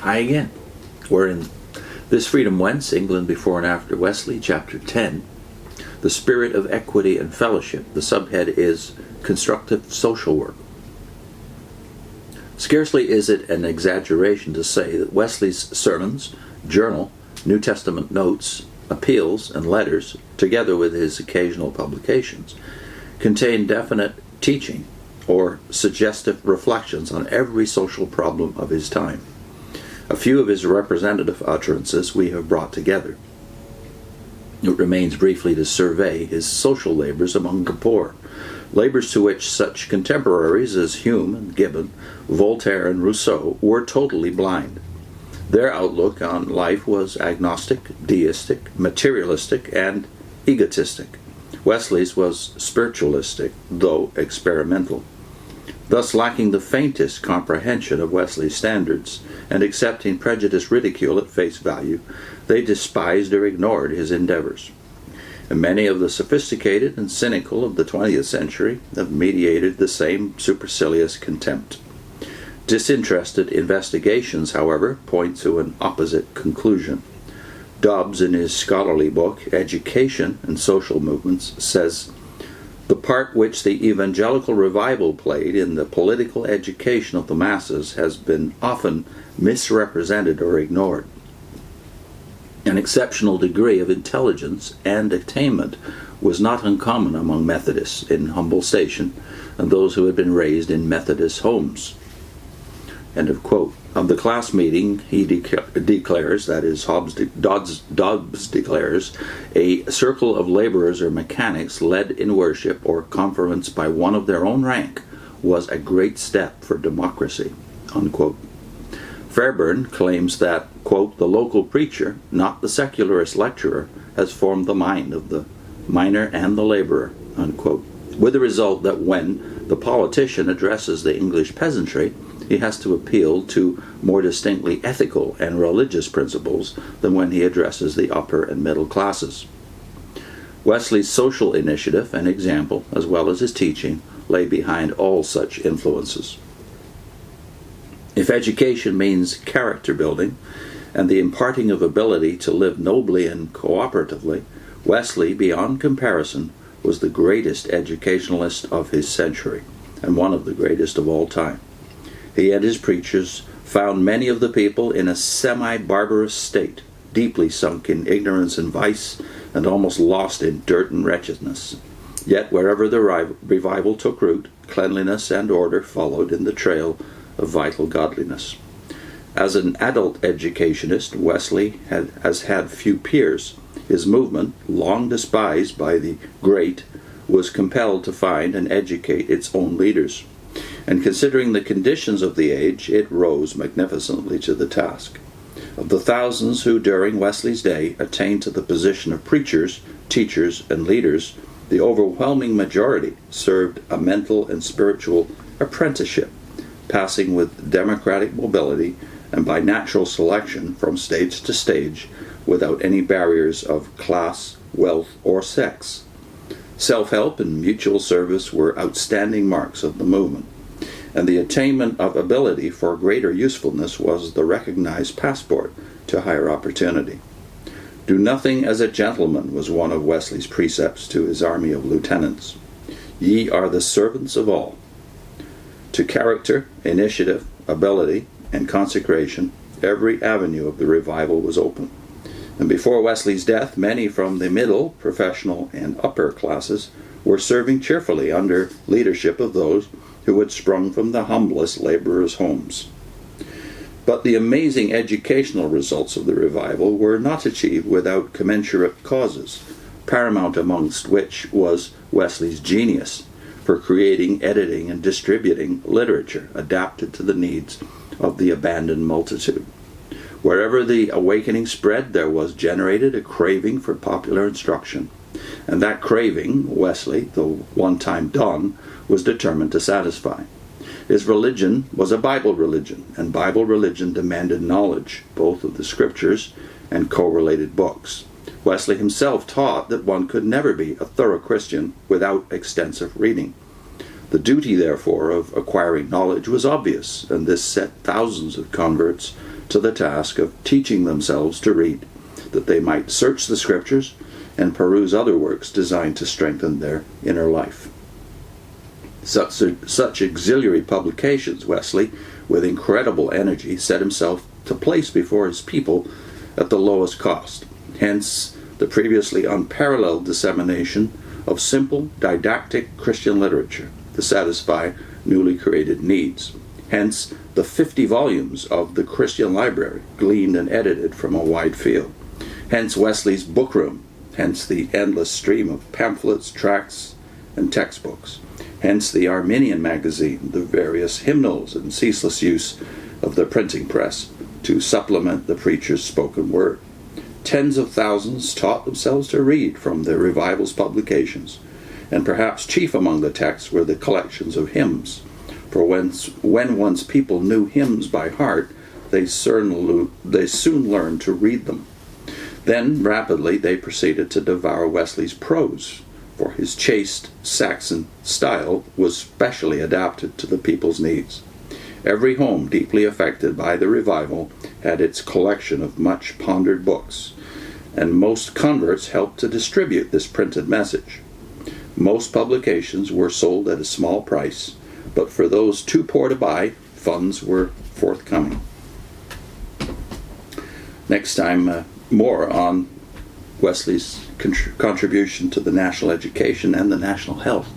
Hi again. We're in This Freedom Whence, England Before and After Wesley, Chapter 10, The Spirit of Equity and Fellowship. The subhead is Constructive Social Work. Scarcely is it an exaggeration to say that Wesley's sermons, journal, New Testament notes, appeals, and letters, together with his occasional publications, contain definite teaching or suggestive reflections on every social problem of his time. A few of his representative utterances we have brought together. It remains briefly to survey his social labors among the poor, labors to which such contemporaries as Hume and Gibbon, Voltaire and Rousseau were totally blind. Their outlook on life was agnostic, deistic, materialistic, and egotistic. Wesley's was spiritualistic, though experimental. Thus lacking the faintest comprehension of Wesley's standards, and accepting prejudiced ridicule at face value, they despised or ignored his endeavors. And many of the sophisticated and cynical of the 20th century have mediated the same supercilious contempt. Disinterested investigations, however, point to an opposite conclusion. Dobbs, in his scholarly book, Education and Social Movements, says, "The part which the evangelical revival played in the political education of the masses has been often misrepresented or ignored. An exceptional degree of intelligence and attainment was not uncommon among Methodists in humble station and those who had been raised in Methodist homes." End of quote. Of the class meeting, he declares, that is, Dobbs declares, a circle of laborers or mechanics led in worship or conference by one of their own rank was a great step for democracy, unquote. Fairbairn claims that, quote, "the local preacher, not the secularist lecturer, has formed the mind of the miner and the laborer," unquote, with the result that when the politician addresses the English peasantry, he has to appeal to more distinctly ethical and religious principles than when he addresses the upper and middle classes. Wesley's social initiative and example, as well as his teaching, lay behind all such influences. If education means character building and the imparting of ability to live nobly and cooperatively, Wesley, beyond comparison, was the greatest educationalist of his century, and one of the greatest of all time. He and his preachers found many of the people in a semi-barbarous state, deeply sunk in ignorance and vice, and almost lost in dirt and wretchedness. Yet wherever the revival took root, cleanliness and order followed in the trail of vital godliness. As an adult educationist, Wesley has had few peers. His movement, long despised by the great, was compelled to find and educate its own leaders. And considering the conditions of the age, it rose magnificently to the task. Of the thousands who during Wesley's day attained to the position of preachers, teachers, and leaders, the overwhelming majority served a mental and spiritual apprenticeship, passing with democratic mobility and by natural selection from stage to stage without any barriers of class, wealth, or sex. Self-help and mutual service were outstanding marks of the movement, and the attainment of ability for greater usefulness was the recognized passport to higher opportunity. "Do nothing as a gentleman" was one of Wesley's precepts to his army of lieutenants. "Ye are the servants of all." To character, initiative, ability, and consecration, every avenue of the revival was open. And before Wesley's death, many from the middle, professional, and upper classes were serving cheerfully under leadership of those who had sprung from the humblest laborers' homes. But the amazing educational results of the revival were not achieved without commensurate causes, paramount amongst which was Wesley's genius for creating, editing, and distributing literature adapted to the needs of the abandoned multitude. Wherever the awakening spread, there was generated a craving for popular instruction, and that craving Wesley, though one time done, was determined to satisfy. His religion was a Bible religion, and Bible religion demanded knowledge, both of the scriptures and correlated books. Wesley himself taught that one could never be a thorough Christian without extensive reading. The duty, therefore, of acquiring knowledge was obvious, and this set thousands of converts to the task of teaching themselves to read, that they might search the Scriptures and peruse other works designed to strengthen their inner life. Such auxiliary publications Wesley, with incredible energy, set himself to place before his people at the lowest cost. Hence, the previously unparalleled dissemination of simple, didactic Christian literature to satisfy newly created needs. Hence, the 50 volumes of the Christian library, gleaned and edited from a wide field. Hence Wesley's book room. Hence the endless stream of pamphlets, tracts, and textbooks. Hence the Arminian magazine, the various hymnals, and ceaseless use of the printing press to supplement the preacher's spoken word. Tens of thousands taught themselves to read from the revival's publications, and perhaps chief among the texts were the collections of hymns. For when once people knew hymns by heart, they soon learned to read them. Then, rapidly, they proceeded to devour Wesley's prose, for his chaste Saxon style was specially adapted to the people's needs. Every home deeply affected by the revival had its collection of much pondered books, and most converts helped to distribute this printed message. Most publications were sold at a small price, but for those too poor to buy, funds were forthcoming. Next time, more on Wesley's contribution to the national education and the national health.